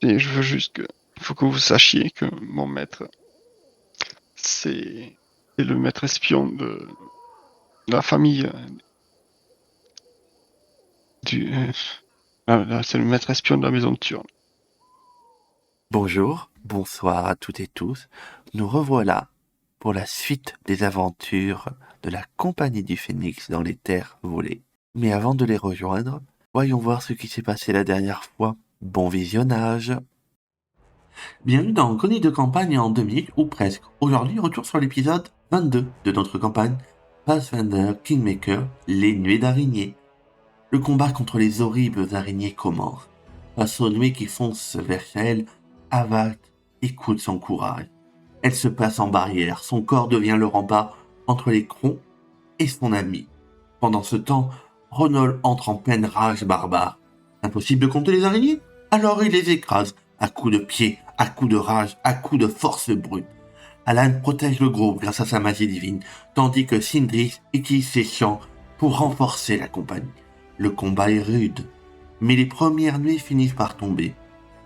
Et je veux juste que... Il faut que vous sachiez que mon maître, c'est le maître espion de la famille du... c'est le maître espion de la maison de Turne. Bonjour, bonsoir à toutes et tous. Nous revoilà pour la suite des aventures de la Compagnie du Phénix dans les terres volées. Mais avant de les rejoindre, voyons voir ce qui s'est passé la dernière fois. Bon visionnage. Bienvenue dans Chronique de campagne en 2000 ou presque. Aujourd'hui, retour sur l'épisode 22 de notre campagne Pathfinder Kingmaker, les nuées d'araignées. Le combat contre les horribles araignées commence. Face aux nuées qui foncent vers elle, Avad écoute son courage. Elle se place en barrière, son corps devient le rempart entre les crons et son ami. Pendant ce temps, Ronald entre en pleine rage barbare. Impossible de compter les araignées? Alors il les écrase, à coups de pied, à coups de rage, à coups de force brute. Alan protège le groupe grâce à sa magie divine, tandis que Sindris utilise ses chants pour renforcer la compagnie. Le combat est rude, mais les premières nuées finissent par tomber.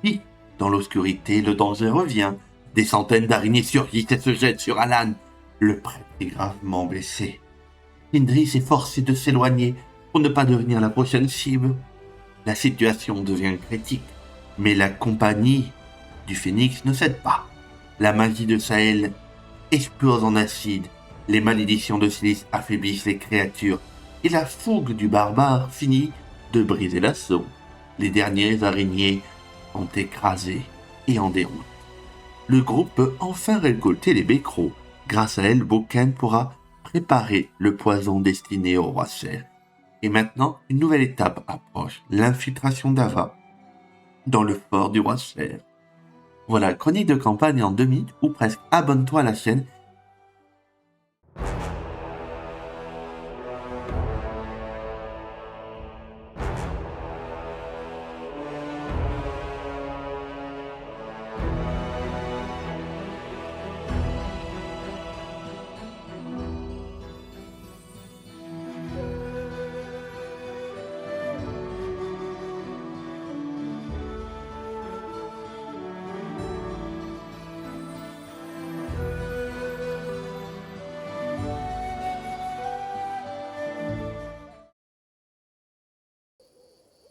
Puis, dans l'obscurité, le danger revient. Des centaines d'araignées surgissent et se jettent sur Alan. Le prêtre est gravement blessé. Sindris est forcé de s'éloigner pour ne pas devenir la prochaine cible. La situation devient critique, mais la compagnie du Phénix ne cède pas. La magie de Sahel explose en acide, les malédictions de Silice affaiblissent les créatures, et la fougue du barbare finit de briser l'assaut. Les dernières araignées sont écrasées et en déroute. Le groupe peut enfin récolter les bécrots. Grâce à elle, Boken pourra préparer le poison destiné au roi Cher. Et maintenant, une nouvelle étape approche, l'infiltration d'Ava dans le fort du roi Cher. Voilà, chronique de campagne en 2 minutes ou presque. Abonne-toi à la chaîne.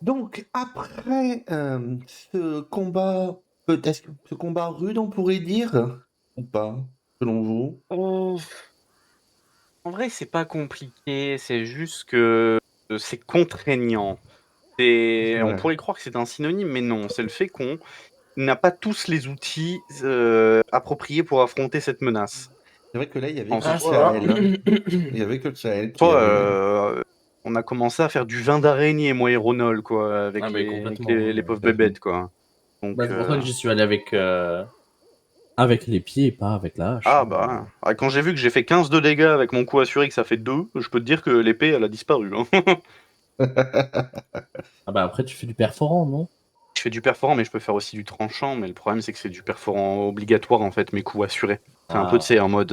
Donc, après ce combat, peut-être ce combat rude, on pourrait dire, ou pas, selon vous? En vrai, c'est pas compliqué, c'est juste que c'est contraignant. On pourrait croire que c'est un synonyme, mais non, c'est le fait qu'on n'a pas tous les outils appropriés pour affronter cette menace. C'est vrai que là, il y avait En que soi, Sahel. Il y avait que Sahel qui Toi, avait... on a commencé à faire du vin d'araignée, moi et Ronald, quoi, avec Ah, mais les complètement, les pauvres bébêtes, quoi. Donc, Bah, c'est pour ça que j'y suis allé avec les pieds et pas avec la hache. ah bah, quand j'ai vu que j'ai fait 15 de dégâts avec mon coup assuré que ça fait 2, je peux te dire que l'épée, elle a disparu. Hein. Ah bah après, tu fais du perforant, non? Je fais du perforant, mais je peux faire aussi du tranchant. Mais le problème, c'est que c'est du perforant obligatoire, en fait, mes coups assurés. C'est un peu, tu sais, en mode...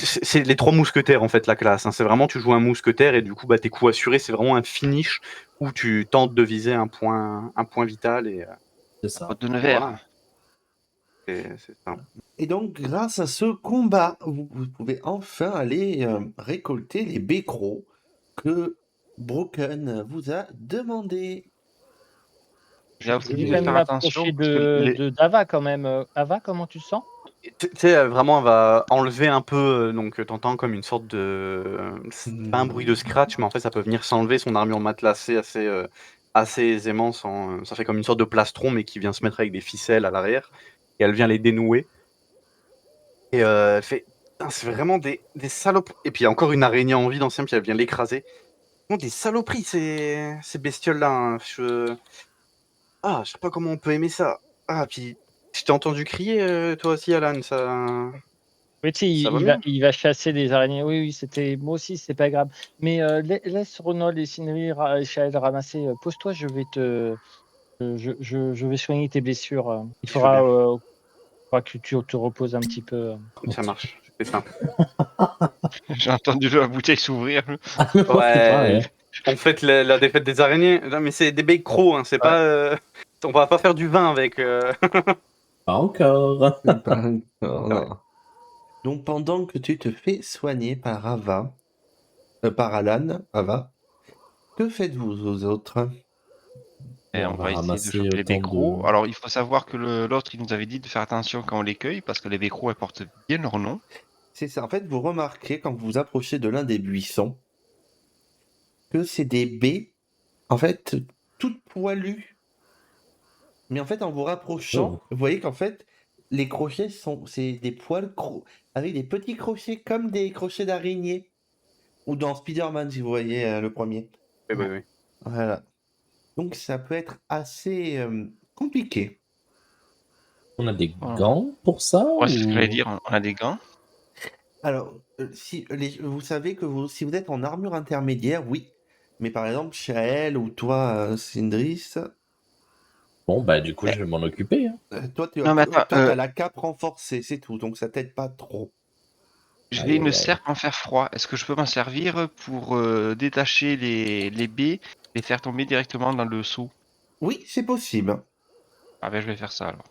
C'est les 3 mousquetaires, en fait, la classe. Hein. C'est vraiment, tu joues un mousquetaire et du coup, bah, tes coups assurés, c'est vraiment un finish où tu tentes de viser un point vital et... C'est ça. Pote de Nevers. Voilà. C'est ça. Et donc, grâce à ce combat, vous pouvez enfin aller récolter les bécrots que Broken vous a demandé. Là, J'ai vous dû devez quand même faire attention m'approcher parce que d'Ava quand même. Ava, comment tu te sens? Tu sais, vraiment, elle va enlever un peu, donc t'entends comme une sorte de... C'est pas un bruit de scratch, mais en fait, ça peut venir s'enlever son armure matelassée assez aisément. Ça fait comme une sorte de plastron, mais qui vient se mettre avec des ficelles à l'arrière. Et elle vient les dénouer. Et elle fait... Putain, c'est vraiment des salopes. Et puis, il y a encore une araignée en vie d'ancien, puis elle vient l'écraser. Bon, des saloperies, ces bestioles-là. Hein. Ah, je sais pas comment on peut aimer ça. Ah, puis... Je t'ai entendu crier, toi aussi, Alan, ça... Oui, tu sais, Ça va mieux il va chasser des araignées. Oui, oui, c'était moi aussi, c'est pas grave. Mais laisse Ronald et Sindri et Shael ramasser. Pose-toi, je vais soigner tes blessures. Il Je veux faudra, bien. que tu te reposes un petit peu. Ça marche, je fais ça. j'ai entendu la bouteille s'ouvrir. Ouais. En fait, la défaite des araignées, non, mais c'est des big crocs, hein, c'est pas. On va pas faire du vin avec. Pas encore. Pas encore, non. Donc pendant que tu te fais soigner par Ava, par Alan, Ava, que faites-vous aux autres? Et Bon, on on va va essayer de ramasser choper les autant bécros. de... Alors, il faut savoir que l'autre, il nous avait dit de faire attention quand on les cueille, parce que les bécros, elles portent bien leur nom. C'est ça, en fait, vous remarquez quand vous vous approchez de l'un des buissons que c'est des baies, en fait, toutes poilues. Mais en fait, en vous rapprochant, Oh. vous voyez qu'en fait, les crochets c'est des poils avec des petits crochets comme des crochets d'araignée. Ou dans Spider-Man, si vous voyez le premier. Oui, oui, oui. Voilà. Donc ça peut être assez compliqué. On a des Voilà. gants pour ça Ouais, c'est ce que j'allais ou... dire. On a des gants. Alors, si vous savez que si vous êtes en armure intermédiaire, oui. Mais par exemple, Shael ou toi, Sindris, Bon, bah du coup, je vais m'en occuper. Hein. toi, tu Non, mais attends, as la cape renforcée, c'est tout. Donc ça t'aide pas trop. j'ai Aïe, une aïe, aïe. serpe en fer froid. Est-ce que je peux m'en servir pour détacher les baies et faire tomber directement dans le seau? Oui, c'est possible. Ah ben, je vais faire ça alors.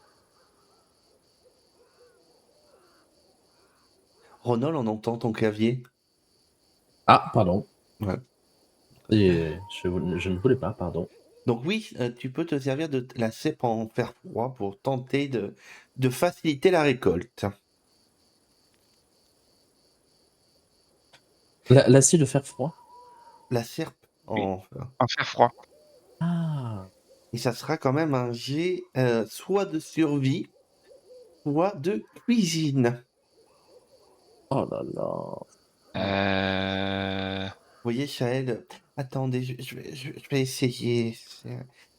Ronald, on entend ton clavier. Ah, pardon. Ouais. Et je ne voulais pas, pardon. Donc oui, tu peux te servir de la cèpe en fer froid pour tenter de faciliter la récolte. L'acier de fer froid. La serpe en... En fer froid. Ah. Et ça sera quand même un jet soit de survie, soit de cuisine. Oh là là. Euh... Vous voyez, Shael, attendez, je vais essayer.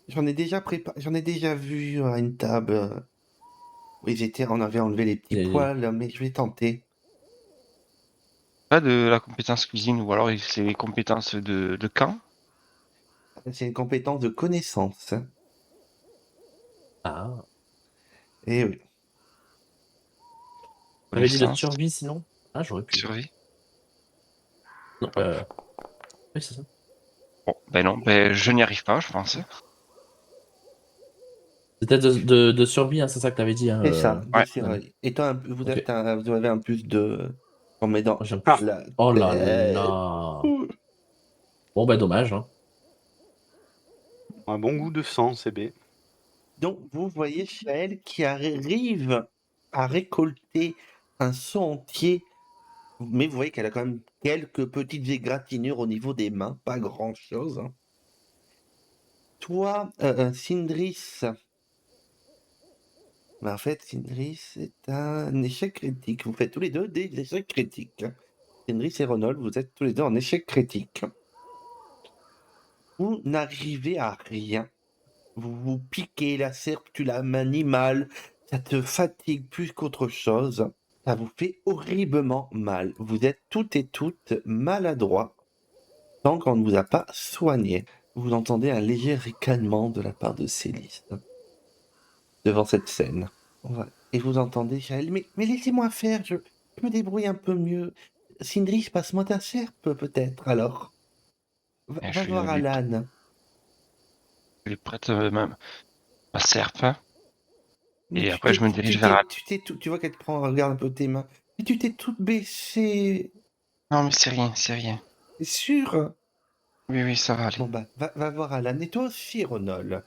J'en ai déjà j'en ai déjà vu à une table. Où on avait enlevé les petits Et- poils, mais je vais tenter. Pas de la compétence cuisine, ou alors c'est les compétences de camp. C'est une compétence de connaissance. Ah. Et oui. On avait dit de Connaissance, survie sinon? Ah, j'aurais pu. survie. Non, oui, c'est ça. Bon, ben non, ben je n'y arrive pas, je pense. C'était de survie, hein, c'est ça que t'avais dit. Hein, C'est ça, ouais. Et toi, vous Ok. vous avez un plus de... On met dans Moi, j'ai un Ah. plus- la Oh là tête. là. Bon, bah dommage. Hein. Un bon goût de sang, CB. Donc, vous voyez Shael qui arrive à récolter un seau entier, mais vous voyez qu'elle a quand même quelques petites égratignures au niveau des mains, pas grand-chose. Hein. Toi, Sindris, en fait, Sindris, c'est un échec critique. Vous faites tous les deux des échecs critiques. Hein. Sindris et Ronald, vous êtes tous les deux en échec critique. Vous n'arrivez à rien. Vous vous piquez la serpe, tu la manies mal, ça te fatigue plus qu'autre chose. Ça vous fait horriblement mal. Vous êtes toutes et toutes maladroits tant qu'on ne vous a pas soigné. Vous entendez un léger ricanement de la part de Céliste devant cette scène. Et vous entendez Jaël, mais laissez-moi faire, je me débrouille un peu mieux. Sindris, passe-moi ta serpe peut-être alors. Et Va je voir lui, Alan. je lui prête ma serpe. Mais Et après, je me dirige vers Alan. tu vois qu'elle te prend, regarde un peu tes mains. Mais tu t'es toute baissée. Non, mais c'est rien, c'est rien. T'es sûr? Oui, oui, ça va aller. Bon bah, va voir Alan. Et toi aussi, Ronald.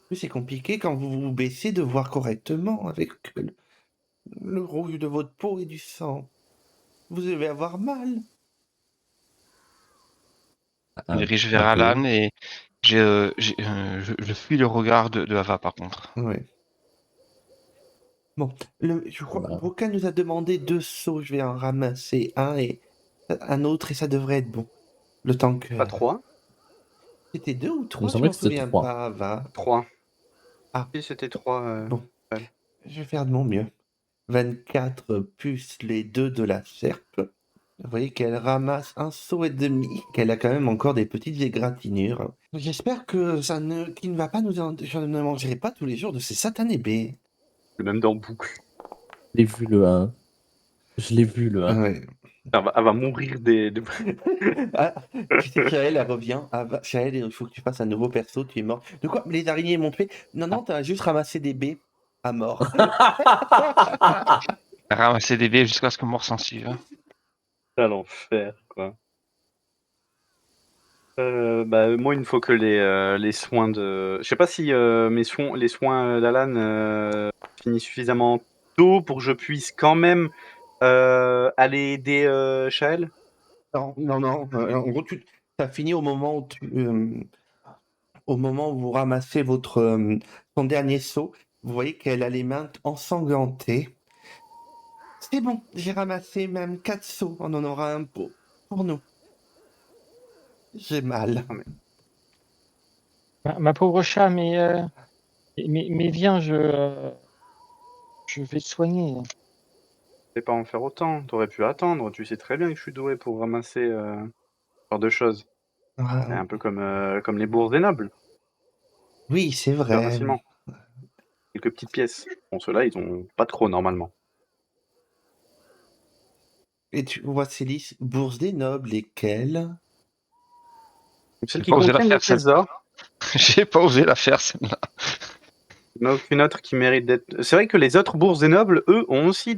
Plus c'est compliqué quand vous vous baissez de voir correctement avec le rouge de votre peau et du sang. Vous devez avoir mal. Je me dirige Un vers peu. Alan et je fuis le regard de Ava par contre. Ouais. Bon, je crois Voilà. Broca nous a demandé 2 seaux. Je vais en ramasser un et un autre et ça devrait être bon. Le temps que... Pas 3. C'était 2 ou Il me 3? Je semblait m'en que c'était souviens 3. pas, va. 3. Ah. Si, c'était 3. Bon. Je vais faire de mon mieux. 24 plus les 2 de la serpe. Vous voyez qu'elle ramasse un seau et demi, qu'elle a quand même encore des petites égratignures. J'espère que qu'il ne va pas je ne mangerai pas tous les jours de ces satanés baies. Le même dans boucle. Je l'ai vu le 1. Je l'ai vu le 1. Ouais. Elle va mourir des... Ah, tu sais, Shael, elle revient. Ah, Shael, il faut que tu fasses un nouveau perso, tu es mort. De quoi? Les araignées m'ont tué? Non, non, t'as juste ramassé des baies à mort. Ramasser des baies jusqu'à ce que mort s'en suive. Hein. À l'enfer, quoi. Moi, il faut que les soins de... Je sais pas si les soins d'Alan finissent suffisamment tôt pour que je puisse quand même aller aider Shael. Non, non, non. En gros, tu as fini au moment où vous ramassez son dernier seau. Vous voyez qu'elle a les mains ensanglantées. C'est bon, j'ai ramassé même 4 seaux. On en aura un pour nous. J'ai mal. Ma pauvre chat, mais viens, je vais te soigner. Tu pas en faire autant. T'aurais pu attendre. Tu sais très bien que je suis doué pour ramasser ce genre de choses. Ah, C'est un peu comme les bourses des nobles. oui, c'est Super vrai. facilement. Quelques petites pièces. Bon, ceux-là, ils ont pas trop normalement. Et tu vois, Célis, bourse des nobles, lesquelles? Celles J'ai qui pas osé la contiennent le faire, celle. trésor. J'ai pas osé la faire, celle-là. Il n'y en a aucune autre qui mérite d'être. C'est vrai que les autres bourses des nobles, eux, ont aussi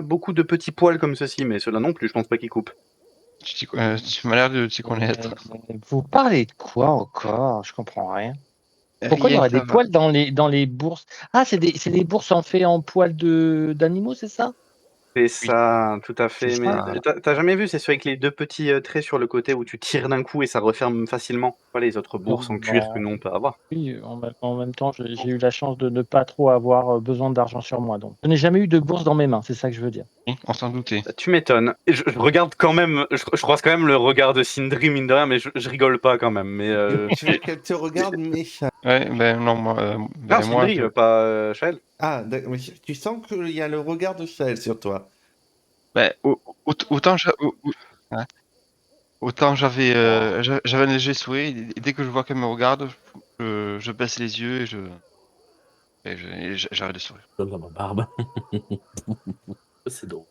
beaucoup de petits poils comme ceci, mais ceux-là non plus, je pense pas qu'ils coupent. Tu m'as l'air de t'y connaître. Vous parlez de quoi encore? Je comprends rien. Pourquoi il y Rien, aurait ça des va. poils dans les bourses? Ah, c'est des bourses en fait en poils d'animaux, c'est ça? C'est Oui, ça, tout à fait. c'est Mais ça. t'as jamais vu, c'est celui avec les deux petits traits sur le côté où tu tires d'un coup et ça referme facilement. Pas les autres bourses en cuir que Non. nous on peut avoir. Oui, en même temps, j'ai eu la chance de ne pas trop avoir besoin d'argent sur moi. Donc, je n'ai jamais eu de bourse dans mes mains, c'est ça que je veux dire. Oui, on s'en doutait. Bah, tu m'étonnes. Et je regarde quand même, je croise quand même le regard de Sindri, mine de rien, mais je rigole pas quand même. Mais Je veux qu'elle te regarde méchant. Ouais, ben non, moi, non, moi, Sindri, pas Shael. Ah, mais tu sens qu'il y a le regard de Shael sur toi. ben, autant, ouais. Autant j'avais un léger souhait, et dès que je vois qu'elle me regarde, je baisse les yeux et j'arrête de sourire. Comme dans ma barbe. C'est drôle.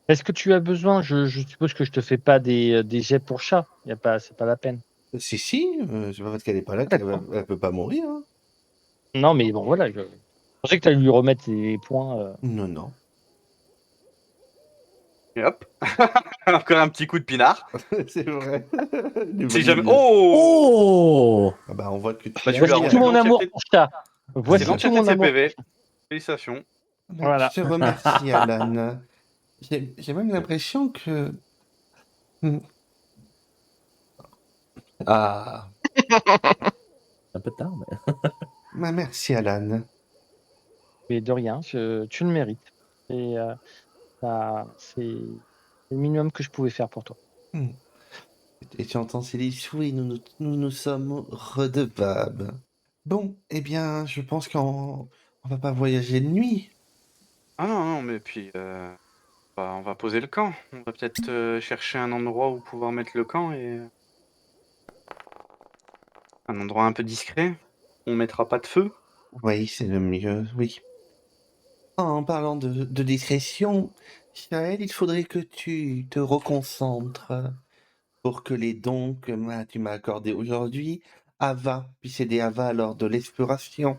Est-ce que tu as besoin, je suppose que je te fais pas des jets pour chat. C'est pas la peine. Si, si, c'est pas parce qu'elle est pas là Ah, qu'elle d'accord. elle peut pas mourir. Hein. Non, mais bon, voilà. Je pensais que tu allais lui remettre les points. Non, non. Et hop, encore un petit coup de pinard. C'est vrai. Si jamais. Vanille. Oh, Oh Ah bah, on voit que tu Bah, as tu l'as Voici mis. rendu tout mon amour l'entièreté. pour chat. C'est Voici tout l'entièreté de mon ses amour. PV. Félicitations. Voilà. Je te remercie, Alan. J'ai même l'impression que... Hmm. Ah, un peu tard, mais. bah merci, Alan. Mais de rien, tu le mérites. Et c'est le minimum que je pouvais faire pour toi. Hmm. Et tu entends Céline, oui, nous sommes redevables. Bon, eh bien, je pense qu'on va pas voyager de nuit. Ah non, non, mais puis on va poser le camp. On va peut-être chercher un endroit où pouvoir mettre le camp et un endroit un peu discret. On mettra pas de feu. Oui, c'est le mieux, oui. En parlant de discrétion, Shael, il faudrait que tu te reconcentres pour que les dons que tu m'as accordés aujourd'hui, Ava, puisse aider Ava lors de l'exploration.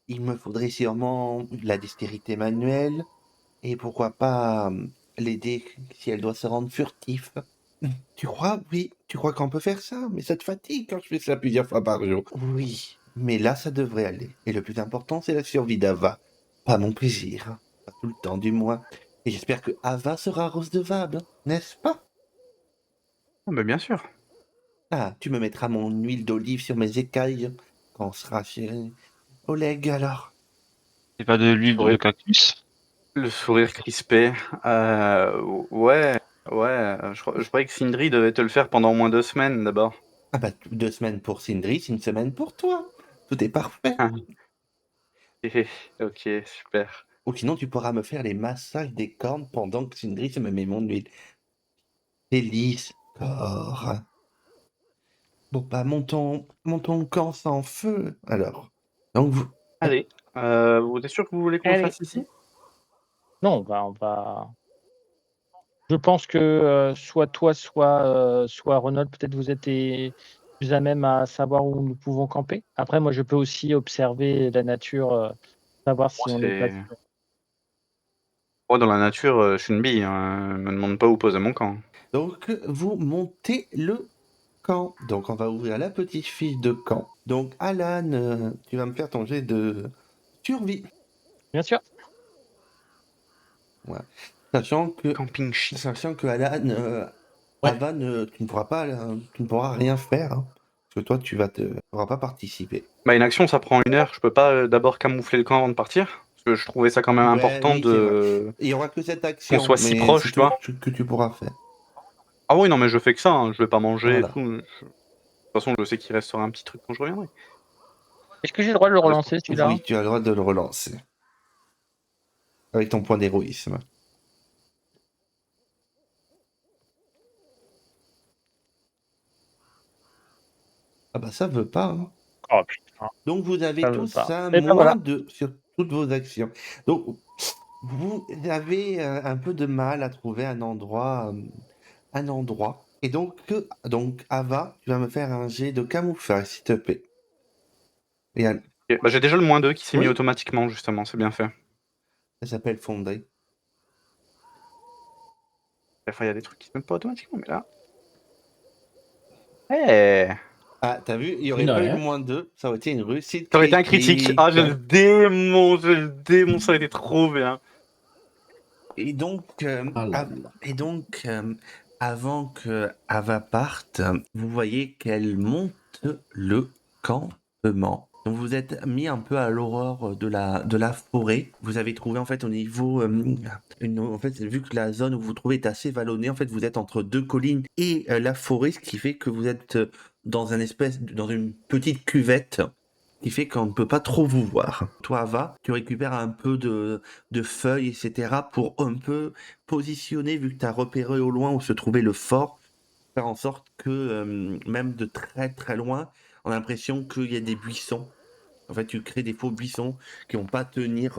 Il me faudrait sûrement la dextérité manuelle et pourquoi pas l'aider si elle doit se rendre furtif. Tu crois? Oui, tu crois qu'on peut faire ça? Mais ça te fatigue quand je fais ça plusieurs fois par jour. Oui, mais là, ça devrait aller. Et le plus important, c'est la survie d'Ava. Pas mon plaisir. Pas tout le temps, du moins. Et j'espère que Ava sera redevable, n'est-ce pas? Ah, bah, bien sûr. Ah, tu me mettras mon huile d'olive sur mes écailles quand on sera chez Oleg, alors. C'est pas de l'huile de Sourire- cactus? Le sourire crispé. Ouais, je croyais que Sindri devait te le faire pendant au moins 2 semaines d'abord. Ah bah, 2 semaines pour Sindri, c'est 1 semaine pour toi. Tout est parfait. Ah. Ok, super. Ou sinon, tu pourras me faire les massages des cornes pendant que Sindri se me met mon huile. Délice, corps. Bon, bah, montons camp sans feu, alors. Donc, vous... Allez, vous êtes sûr que vous voulez qu'on le Allez. fasse ici? Non, on va Je pense que soit toi, soit Ronald, peut-être vous êtes plus à même à savoir où nous pouvons camper. Après, moi, je peux aussi observer la nature, savoir si on n'est pas C'est moi dans la nature, je suis une bille, hein, me demande pas où poser mon camp. Donc, vous montez le camp. Donc, on va ouvrir la petite fiche de camp. Donc, Alan, tu vas me faire ton jet de survie. Bien sûr. Voilà. Sachant Camping chic. Alan, Ouais. Avan, tu ne pourras rien faire. Hein, parce que toi, tu pourras pas participer. Bah, une action, ça prend 1 heure. Je peux pas d'abord camoufler le camp avant de partir? Parce que je trouvais ça quand même Ouais, important oui, c'est vrai. de Il y aura que cette action, soit si mais proche, c'est tu vois? tout que tu pourras faire. Ah oui, non, mais je fais que ça, hein, je vais pas manger et Voilà. tout. De toute façon, je sais qu'il restera un petit truc quand je reviendrai. Est-ce que j'ai le droit de le Reste- relancer celui-là? Oui, tu as le droit de le relancer. Avec ton point d'héroïsme. Ah bah ça veut pas. Hein. Oh putain, Donc vous avez ça veut tous pas. ça Et ben voilà. sur toutes vos actions. Donc vous avez un peu de mal à trouver un endroit. Et donc Ava, tu vas me faire un jet de camouflage, s'il te plaît. Et Ok, bah, j'ai déjà le -2 qui s'est mis Oui. automatiquement, justement, c'est bien fait. ça s'appelle Fondé. Des fois, il y a des trucs qui se mettent pas automatiquement, mais là. Eh! Ah, t'as vu, il y aurait Mine de pas eu le rien. -2, ça aurait été une réussite Ça aurait été un critique. Ah, je le démon, ça aurait été trop bien. Et donc, Ah là là. avant que Ava parte, vous voyez qu'elle monte le campement. Donc vous êtes mis un peu à l'aurore de la forêt. Vous avez trouvé en fait au niveau, en fait vu que la zone où vous vous trouvez est assez vallonnée, en fait vous êtes entre 2 collines et la forêt, ce qui fait que vous êtes dans une petite cuvette qui fait qu'on ne peut pas trop vous voir. Toi, Ava, tu récupères un peu de feuilles, etc., pour un peu positionner, vu que tu as repéré au loin où se trouvait le fort, faire en sorte que, même de très très loin, on a l'impression qu'il y a des buissons. En fait, tu crées des faux buissons qui vont pas tenir,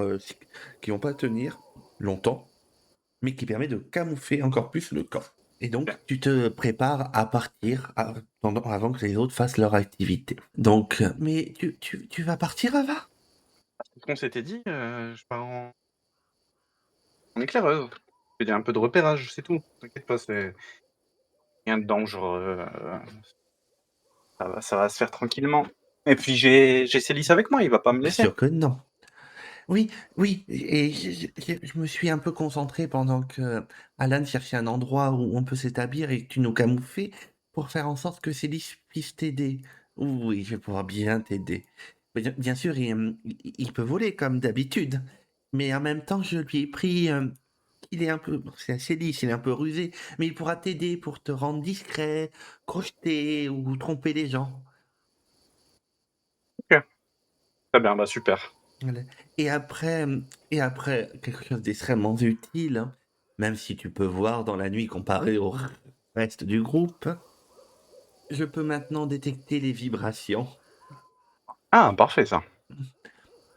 longtemps, mais qui permet de camoufler encore plus le camp. Et donc, tu te prépares à partir avant que les autres fassent leur activité. Donc, mais tu vas partir, Ava? C'est ce qu'on s'était dit, je pars en éclaireuse. Je fais un peu de repérage, c'est tout. T'inquiète pas, c'est rien de dangereux, ça va se faire tranquillement. Et puis j'ai Célis avec moi, il va pas me Bien laisser. sûr que non. Oui, oui, et je me suis un peu concentré pendant que Alan cherchait un endroit où on peut s'établir et que tu nous camouflais pour faire en sorte que Célis puisse t'aider. Oui, je vais pouvoir bien t'aider. Bien sûr, il peut voler comme d'habitude, mais en même temps, je lui ai pris il est un peu, c'est assez lisse, il est un peu rusé, mais il pourra t'aider pour te rendre discret, crocheter ou tromper les gens. OK. Très bien, bah super. Voilà. Et après, quelque chose d'extrêmement utile, hein, même si tu peux voir dans la nuit comparé au reste du groupe, je peux maintenant détecter les vibrations Ah, parfait ça.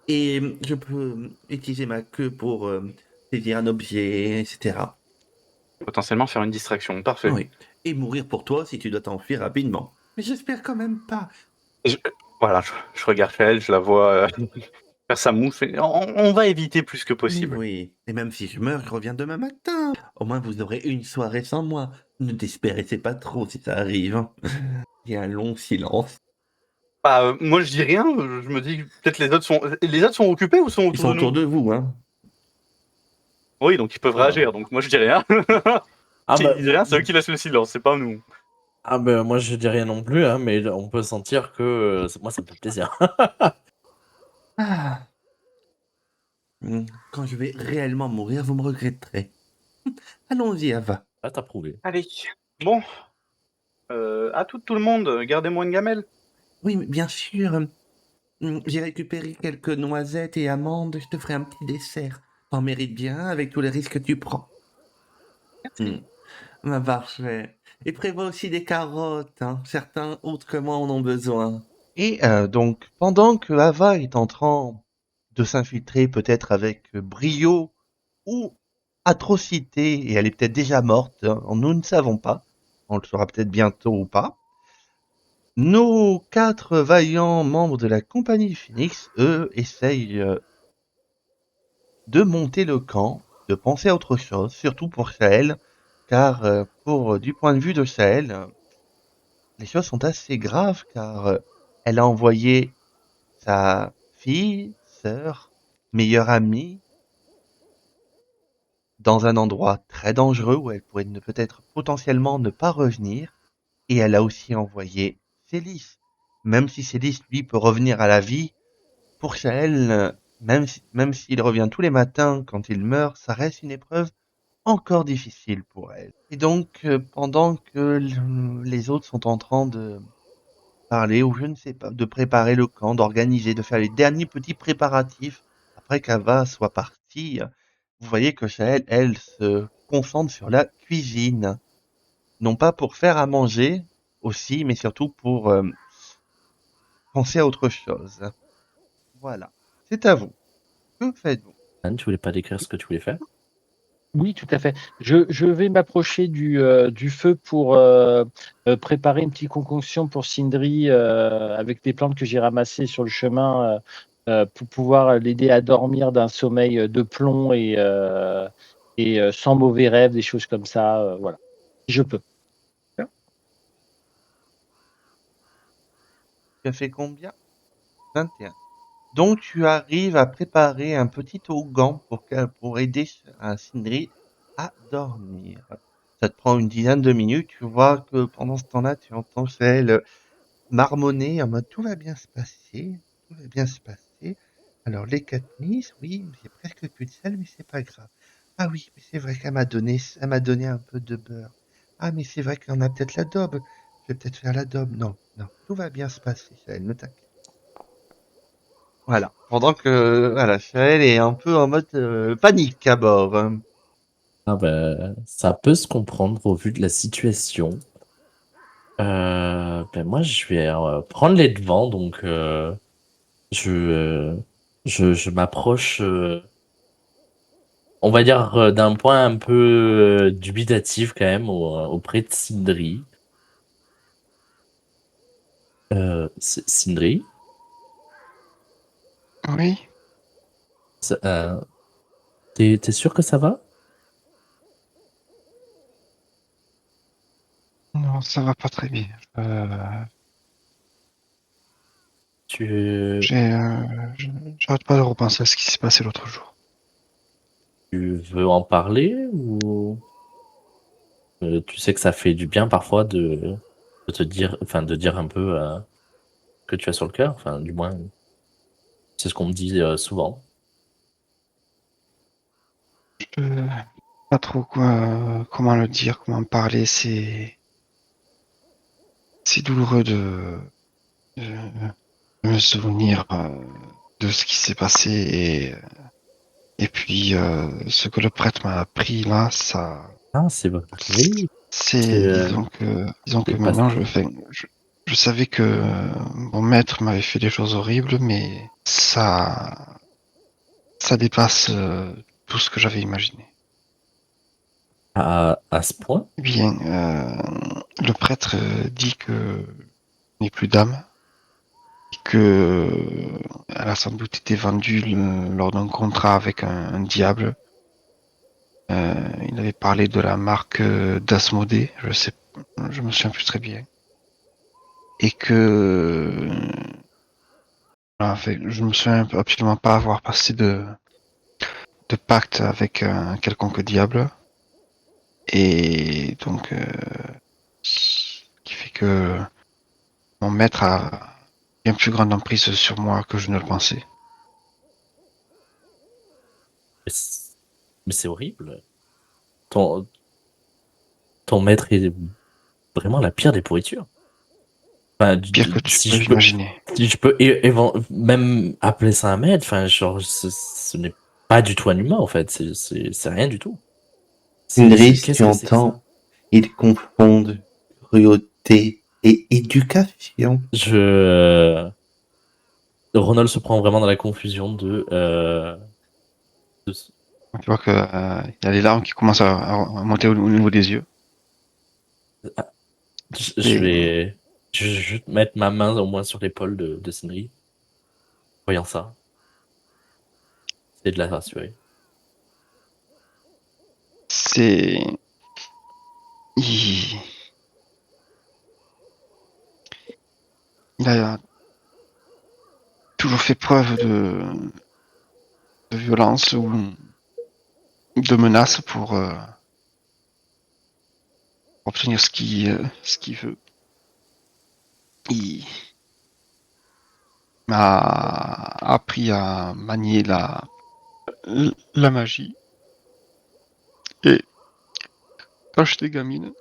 et je peux utiliser ma queue pour saisir un objet, etc. Potentiellement faire une distraction, parfait. Oui. Et mourir pour toi si tu dois t'enfuir rapidement. Mais j'espère quand même pas. Voilà, je regarde elle, je la vois, faire sa mouffe et on va éviter plus que Mais possible. oui. Et même si je meurs, je reviens demain matin. Au moins, vous aurez une soirée sans moi. Ne désespérez pas trop si ça arrive. Hein. Il y a un long silence. Bah, moi je dis rien, je me dis peut-être les autres sont occupés ou sont Ils autour sont de nous? autour de vous, hein. Oui, donc ils peuvent réagir, donc moi je dis rien. Ah S'ils bah, disent rien, c'est eux qui laissent le silence, c'est pas nous. ah bah, moi je dis rien non plus, hein, mais on peut sentir que moi ça me fait plaisir. Ah. Quand je vais réellement mourir, vous me regretterez. Allons-y, Ava. Ah, t'as prouvé. Allez, bon, à tout le monde, gardez-moi une gamelle. Oui, mais bien sûr. J'ai récupéré quelques noisettes et amandes. Je te ferai un petit dessert. T'en mérites bien avec tous les risques que tu prends. Merci. Ma parfait. Et prévois aussi des carottes. Hein. Certains autres que moi en ont besoin. Et donc, pendant que Ava est en train de s'infiltrer peut-être avec brio ou atrocité, et elle est peut-être déjà morte, hein, nous ne savons pas. On le saura peut-être bientôt ou pas. Nos 4 vaillants membres de la compagnie du Phénix, eux, essayent de monter le camp, de penser à autre chose, surtout pour Sahel, car du point de vue de Sahel, les choses sont assez graves, car elle a envoyé sa fille, sœur, meilleure amie, dans un endroit très dangereux où elle pourrait peut-être potentiellement ne pas revenir, et elle a aussi envoyé Célis. Même si Célis, lui, peut revenir à la vie, pour Sahel, même s'il revient tous les matins quand il meurt, ça reste une épreuve encore difficile pour elle. Et donc, pendant que les autres sont en train de parler, ou je ne sais pas, de préparer le camp, d'organiser, de faire les derniers petits préparatifs, après qu'Ava soit partie, vous voyez que Sahel, elle, se concentre sur la cuisine. Non pas pour faire à manger aussi, mais surtout pour penser à autre chose. Voilà. C'est à vous. Que faites-vous? Anne, tu voulais pas décrire ce que tu voulais faire? Oui, tout à fait. Je vais m'approcher du feu pour préparer une petite concoction pour Sindri avec des plantes que j'ai ramassées sur le chemin pour pouvoir l'aider à dormir d'un sommeil de plomb et sans mauvais rêves, des choses comme ça. Voilà, si je peux. Tu as fait combien? 21. Donc tu arrives à préparer un petit ougan pour aider Sindri à dormir. Ça te prend une dizaine de minutes. Tu vois que pendant ce temps-là, tu entends Sahel marmonner en mode tout va bien se passer, tout va bien se passer. Alors les 4 miss, oui, j'ai presque plus de sel, mais c'est pas grave. Ah oui, mais c'est vrai elle m'a donné un peu de beurre. Ah mais c'est vrai qu'on a peut-être la daube. Je vais peut-être faire la daube. Non, non, tout va bien se passer, Sahel, ne t'inquiète. Voilà. Pendant que voilà, Sahel est un peu en mode panique à bord. Ah ben, ça peut se comprendre au vu de la situation. Ben moi, je vais prendre les devants, donc je, je m'approche, on va dire, d'un point un peu dubitatif quand même auprès de Sindri. Sindri, Oui. t'es sûr que ça va? Non, ça va pas très bien. Tu, J'arrête pas de repenser à ce qui s'est passé l'autre jour. tu veux en parler ou tu sais que ça fait du bien parfois de te dire, enfin, de dire un peu que tu as sur le cœur, enfin, du moins, c'est ce qu'on me dit souvent. Je sais pas trop comment le dire, comment en parler. C'est douloureux de me souvenir de ce qui s'est passé et puis ce que le prêtre m'a appris là, ça, Ah, c'est vrai. C'est c'est disons que c'est pas- maintenant je savais que mon maître m'avait fait des choses horribles, mais ça dépasse tout ce que j'avais imaginé. à ce point. Eh bien, le prêtre dit que n'est plus d'âme, et que elle a sans doute été vendue lors d'un contrat avec un diable. Il avait parlé de la marque d'Asmodée, je me souviens plus très bien. Et que, voilà, enfin, je me souviens absolument pas avoir passé de pacte avec un quelconque diable. Et donc, ce qui fait que mon maître a bien plus grande emprise sur moi que je ne le pensais. Mais c'est horrible. Ton, ton maître est vraiment la pire des pourritures. Enfin, Pire que tu peux imaginer. si je peux même appeler ça un maître, enfin, genre, ce n'est pas du tout un humain, en fait. C'est rien du tout. Sindri, si Qu'est-ce tu que c'est que ça? entends, ils confondent cruauté et éducation. Ronald se prend vraiment dans la confusion de Tu vois que y a les larmes qui commencent à monter au niveau des yeux. Je vais juste mettre ma main au moins sur l'épaule de Sindri. Voyant ça. C'est de la rassurer. C'est... Il... il a toujours fait preuve de violence ou de menace pour obtenir ce qu'il veut. Il m'a appris à manier la magie. Et quand j'étais gamine,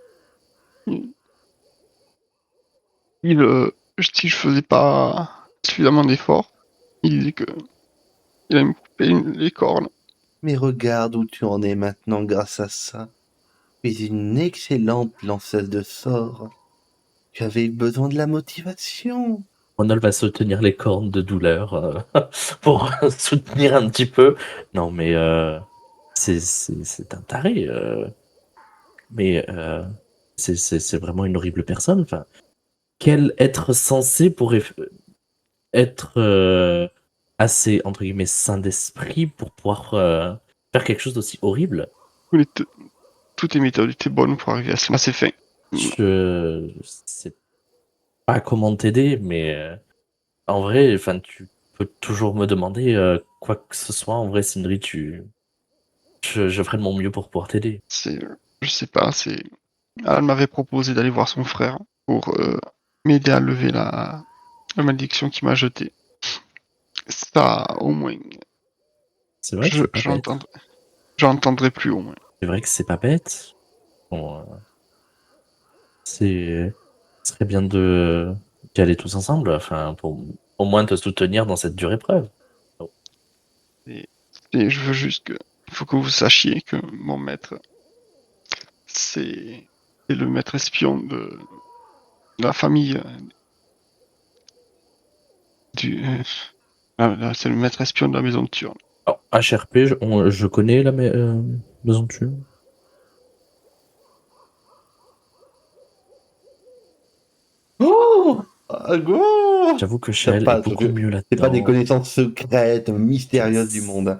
si je faisais pas suffisamment d'efforts, il disait que il allait me couper les cornes. Mais regarde où tu en es maintenant grâce à ça. Tu es une excellente lanceuse de sorts. Tu avais besoin de la motivation. Ronald va se tenir les cornes de douleur pour soutenir un petit peu. Non, mais c'est un taré. Mais c'est vraiment une horrible personne. Enfin, quel être censé pourrait être assez, entre guillemets, sain d'esprit pour pouvoir faire quelque chose d'aussi horrible? Toutes les méthodes étaient bonnes pour arriver à ces fins. Je sais pas comment t'aider, mais en vrai, enfin, tu peux toujours me demander quoi que ce soit. En vrai, Sindri, je ferai de mon mieux pour pouvoir t'aider. Je sais pas, Alan m'avait proposé d'aller voir son frère pour m'aider à lever la malédiction qui m'a jeté. Ça, au moins, C'est vrai que c'est pas bête. j'entendrai plus au moins. C'est vrai que c'est pas bête. Bon, ce serait bien d'y aller tous ensemble, enfin, pour au moins te soutenir dans cette dure épreuve. Et je veux juste il faut que vous sachiez que mon maître, c'est le maître espion de la famille c'est le maître espion de la maison de Turne. Alors, HRP, je connais la maison de Tulle. Oh, à gauche. J'avoue que C'est Shell pas- est beaucoup mieux C'est pas des là-dedans. connaissances secrètes, mystérieuses du monde.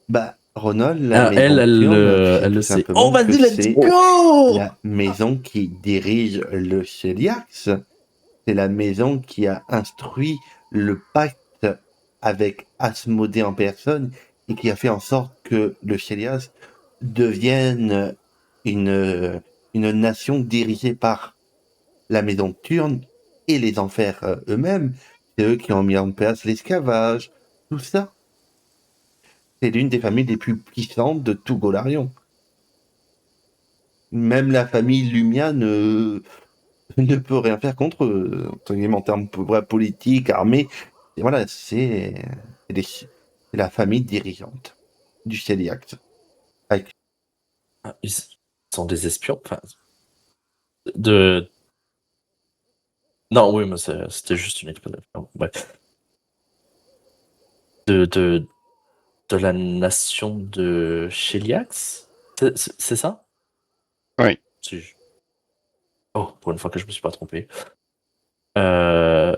Bah, Ronald, la Ah, maison Turne, c'est elle tout le sait. simplement Oh, vas-y, que let's c'est go! la maison qui dirige le Sheliax. C'est la maison qui a instruit le pacte avec Asmodée en personne et qui a fait en sorte que le Sheliax devienne une nation dirigée par la maison Turne et les enfers eux-mêmes. C'est eux qui ont mis en place l'esclavage, tout ça. C'est l'une des familles les plus puissantes de tout Golarion. Même la famille Lumia ne peut rien faire contre eux, entre guillemets, en termes politiques, armés. Et voilà, c'est la famille dirigeante du Celiac. Avec Ah, ils sont des espions. Enfin, de. Non, oui, mais c'était juste une explanation. Bref. De la nation de Sheliax? C'est ça? Oui. Si je- Oh, pour une fois que je me suis pas trompé. Euh,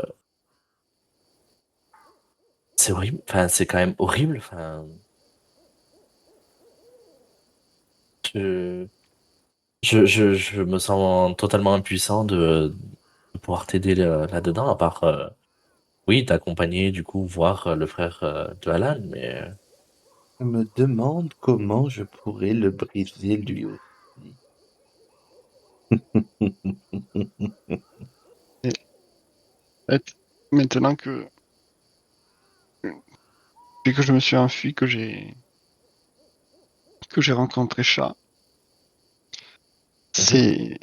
C'est horrible. Enfin, c'est quand même horrible. Enfin, je... je me sens totalement impuissant de pouvoir t'aider là-dedans, à part, oui, t'accompagner, du coup, voir le frère de Alan, mais je me demande comment je pourrais le briser lui aussi. Maintenant que depuis que je me suis enfui, que j'ai rencontré Chat, j'ai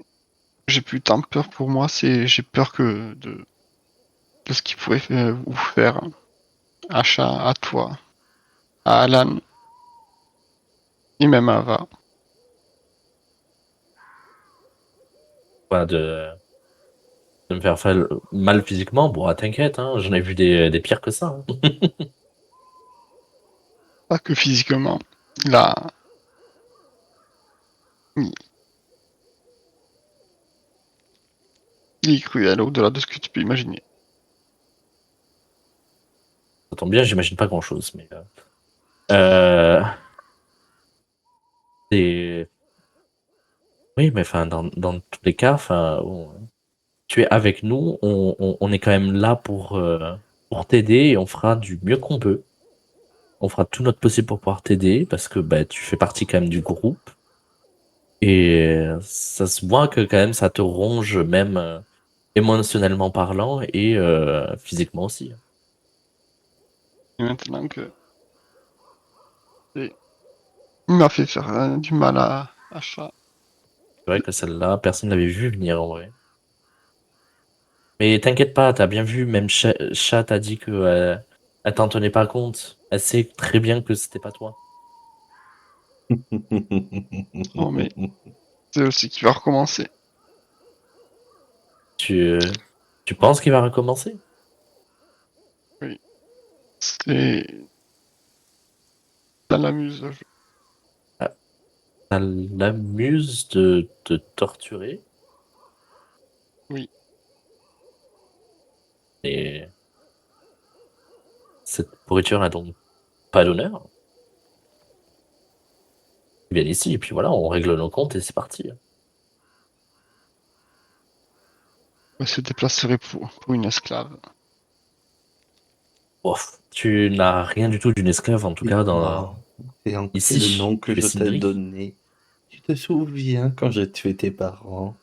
plus tant peur pour moi, j'ai peur que de ce qu'il pourrait vous faire à Chat, à toi, à Alan et même à Ava. voilà, de me faire mal physiquement, bon, ah, t'inquiète, hein, j'en ai vu des pires que ça. Hein. Pas que physiquement. Il est cruel au-delà de ce que tu peux imaginer. Ça tombe bien, j'imagine pas grand-chose, mais euh, c'est oui, mais enfin dans tous les cas, enfin tu es avec nous, on est quand même là pour t'aider et on fera du mieux qu'on peut. On fera tout notre possible pour pouvoir t'aider parce que bah tu fais partie quand même du groupe et ça se voit que quand même ça te ronge même émotionnellement parlant et physiquement aussi. Et maintenant que il m'a fait faire du mal à chat. C'est vrai que celle-là, personne l'avait vu venir en vrai. Mais t'inquiète pas, t'as bien vu, même Chat t'a dit que elle t'en tenait pas compte. Elle sait très bien que c'était pas toi. Oh, mais c'est aussi qui va recommencer. Tu penses qu'il va recommencer? C'est. Ça l'amuse. Ça l'amuse de te torturer. Oui. Et cette pourriture n'a donc pas d'honneur. Viens ici, et puis voilà, on règle nos comptes et c'est parti. Elle se déplacerait pour une esclave. Ouf, tu n'as rien du tout d'une esclave, en tout cas, Non, c'est le ici. nom que Tu es je t'ai Sindri. donné. Tu te souviens quand j'ai tué tes parents?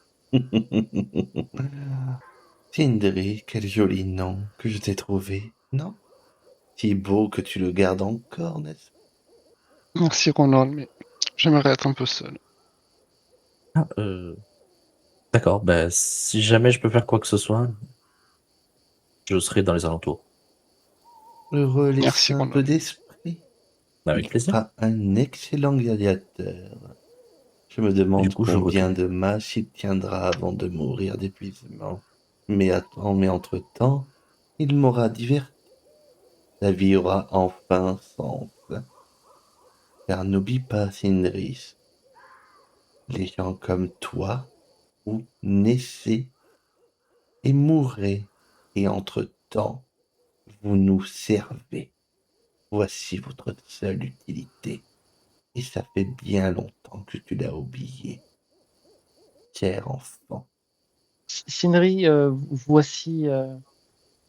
Sindri, quel joli nom que je t'ai trouvé, non? Si beau que tu le gardes encore, n'est-ce pas? Merci Ronald, mais j'aimerais être un peu seul. Ah, d'accord, bah, si jamais je peux faire quoi que ce soit, je serai dans les alentours. Heureux les Merci simples Ronald. d'esprit. Avec Il plaisir. fera un excellent gladiateur. Je me Du demande coup, je combien retourne. de matchs il tiendra avant de mourir d'épuisement. Mais attends, mais entre-temps, il m'aura diverti. La vie aura enfin sens. Car n'oublie pas, Sindris, les gens comme toi, vous naissez et mourrez, et entre-temps, vous nous servez. Voici votre seule utilité. Et ça fait bien longtemps que tu l'as oublié, cher enfant. Sindri, voici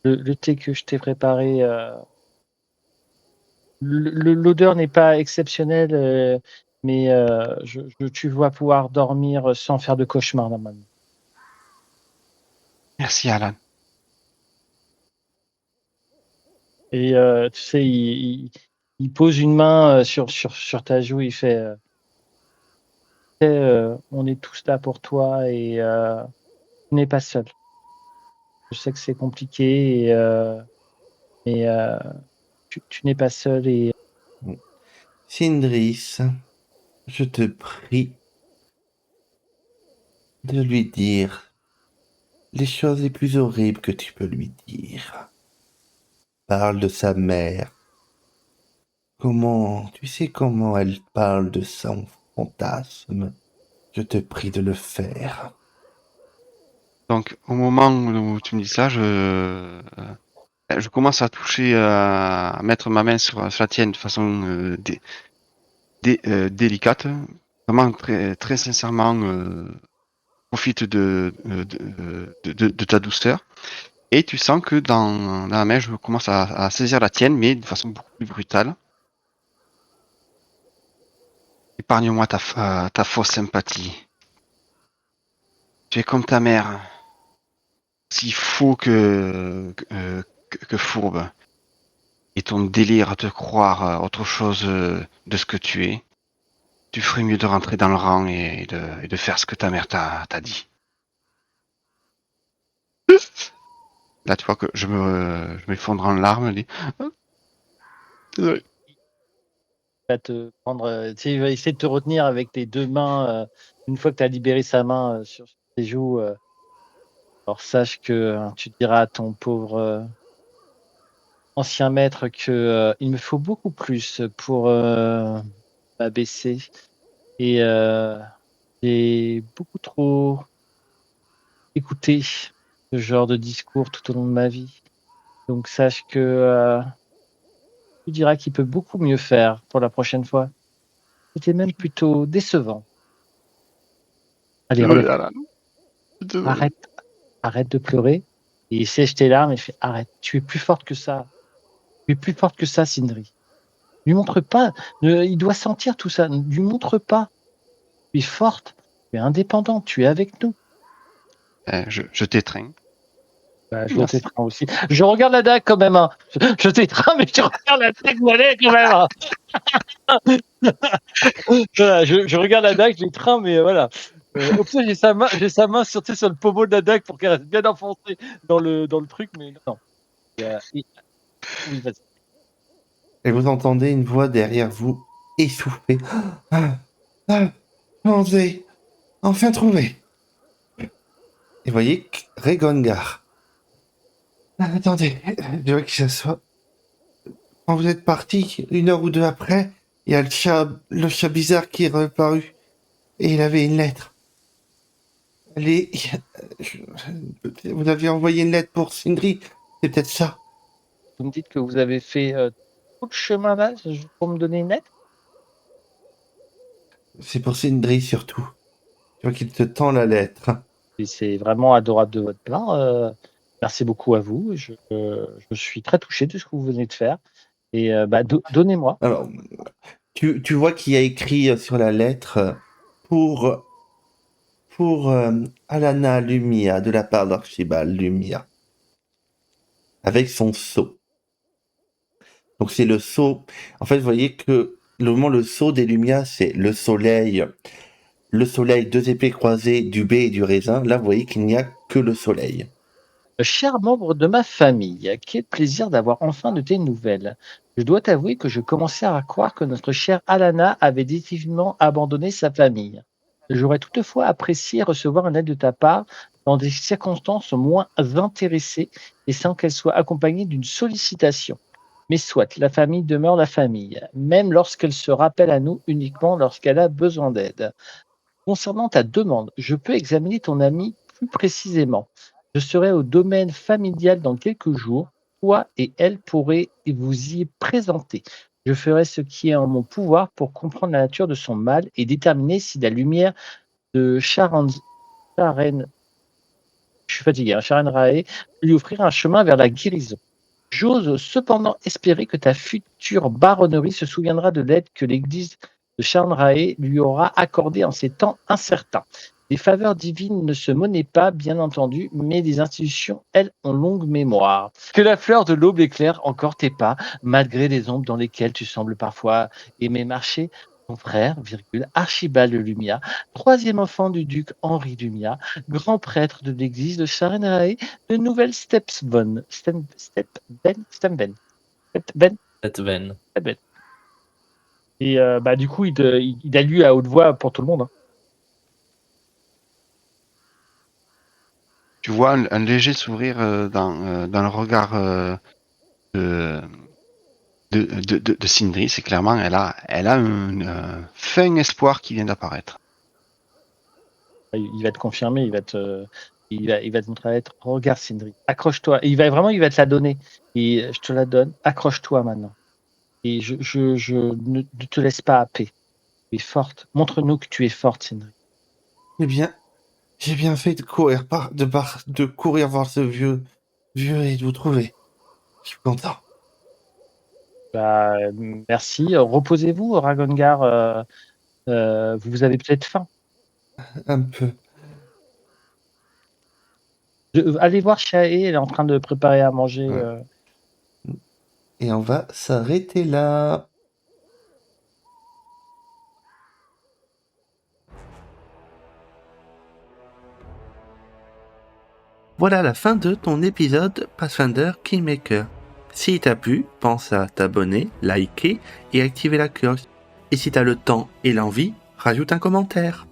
le thé que je t'ai préparé. L'odeur n'est pas exceptionnelle, mais tu vas pouvoir dormir sans faire de cauchemar normalement. Merci Alan. Et tu sais, il pose une main sur ta joue, il fait Tu sais, on est tous là pour toi et tu n'es pas seul. Je sais que c'est compliqué, mais tu n'es pas seul et Sindris, je te prie de lui dire les choses les plus horribles que tu peux lui dire. Parle de sa mère. Tu sais comment elle parle de son fantasme. Je te prie de le faire. Donc, au moment où tu me dis ça, je commence à toucher, à mettre ma main sur la tienne de façon délicate. Vraiment, très sincèrement, profite de ta douceur. Et tu sens que dans la main, je commence à saisir la tienne, mais de façon beaucoup plus brutale. Épargne-moi ta fausse sympathie. Tu es comme ta mère, si faux que fourbe. Et ton délire à te croire autre chose de ce que tu es. Tu ferais mieux de rentrer dans le rang et de faire ce que ta mère t'a dit. Là, tu vois que je m'effondre en larmes. Elle dit, ah, désolé. il va te prendre, tu sais, il va essayer de te retenir avec tes deux mains une fois que tu as libéré sa main sur tes joues. Alors sache que tu diras à ton pauvre ancien maître que il me faut beaucoup plus pour m'abaisser et J'ai beaucoup trop écouté ce genre de discours tout au long de ma vie. Donc sache que tu diras qu'il peut beaucoup mieux faire pour la prochaine fois. C'était même plutôt décevant. Allez, Désolé, relève. Alan. Désolé. Arrête de pleurer. Et il sèche tes larmes et fait arrête. Tu es plus forte que ça. Tu es plus forte que ça, Sindri. Lui montre pas. Il doit sentir tout ça. Ne lui montre pas. Tu es forte. Tu es indépendante. Tu es avec nous. Je t'étreins. Bah, je Merci. t'étreins aussi. Je regarde la dague quand même. Hein. Je t'étreins, mais je regarde la dague volée quand même. Hein. Voilà, je regarde la dague, je l'étreins, mais voilà. Au pire, j'ai sa main sur, tu sais, sur le pommeau de la dague pour qu'elle reste bien enfoncée dans le truc, mais non. Oui, vas-y. Et vous entendez une voix derrière vous, essoufflée. Ah, ah, André, enfin trouvé. Et vous voyez Regongar. Ah, attendez, je veux qu'il s'assoie. Quand vous êtes parti, 1 heure ou 2 après, il y a le chat bizarre qui est reparu. Et il avait une lettre. Vous aviez envoyé une lettre pour Sindri, c'est peut-être ça. Vous me dites que vous avez fait tout le chemin là pour me donner une lettre? C'est pour Sindri surtout. Je vois qu'il te tend la lettre. Et c'est vraiment adorable de votre part. Merci beaucoup à vous. Je suis très touché de ce que vous venez de faire. Et donnez-moi. Alors, tu vois qu'il y a écrit sur la lettre pour Alana Lumia, de la part d'Archibald Lumia, avec son sceau. Donc c'est le sceau. En fait, vous voyez que le sceau des Lumia, c'est le soleil, 2 épées croisées, du baie et du raisin. Là, vous voyez qu'il n'y a que le soleil. Cher membre de ma famille, quel plaisir d'avoir enfin de tes nouvelles. Je dois t'avouer que je commençais à croire que notre chère Alana avait définitivement abandonné sa famille. J'aurais toutefois apprécié recevoir une aide de ta part dans des circonstances moins intéressées et sans qu'elle soit accompagnée d'une sollicitation. Mais soit, la famille demeure la famille, même lorsqu'elle se rappelle à nous uniquement lorsqu'elle a besoin d'aide. Concernant ta demande, je peux examiner ton ami plus précisément. Je serai au domaine familial dans quelques jours. Toi et elle pourrez vous y présenter. Je ferai ce qui est en mon pouvoir pour comprendre la nature de son mal et déterminer si la lumière de Sharen je suis fatigué, hein, Sharen Rae lui offrir un chemin vers la guérison. J'ose cependant espérer que ta future baronnerie se souviendra de l'aide que l'église de Sharen lui aura accordée en ces temps incertains. Les faveurs divines ne se monnaient pas, bien entendu, mais les institutions, elles, ont longue mémoire. Que la fleur de l'aube éclaire encore tes pas, malgré les ombres dans lesquelles tu sembles parfois aimer marcher. Ton frère, Archibald Lumia, 3e enfant du duc Henri Lumia, grand prêtre de l'église de Sharen de Nouvelle Stepsben. Cette veine. Et du coup, il a lu à haute voix pour tout le monde. Hein. Tu vois un léger sourire dans le regard de Sindri. C'est clairement, elle a un fin espoir qui vient d'apparaître. Il va te confirmer, il va te montrer la lettre. Regarde, Sindri, accroche-toi. Et il va te la donner. Et je te la donne. Accroche-toi maintenant. Et je ne te laisse pas happer. Tu es forte. Montre-nous que tu es forte, Sindri. Eh bien, j'ai bien fait de courir voir ce vieux et de vous trouver. Je suis content. Merci. Reposez-vous, Ragongar. Vous avez peut-être faim. Un peu. Allez voir Shae, elle est en train de préparer à manger. Ouais. Et on va s'arrêter là. Voilà la fin de ton épisode Pathfinder Kingmaker. Si t'a plu, pense à t'abonner, liker et activer la cloche. Et si t'as le temps et l'envie, rajoute un commentaire.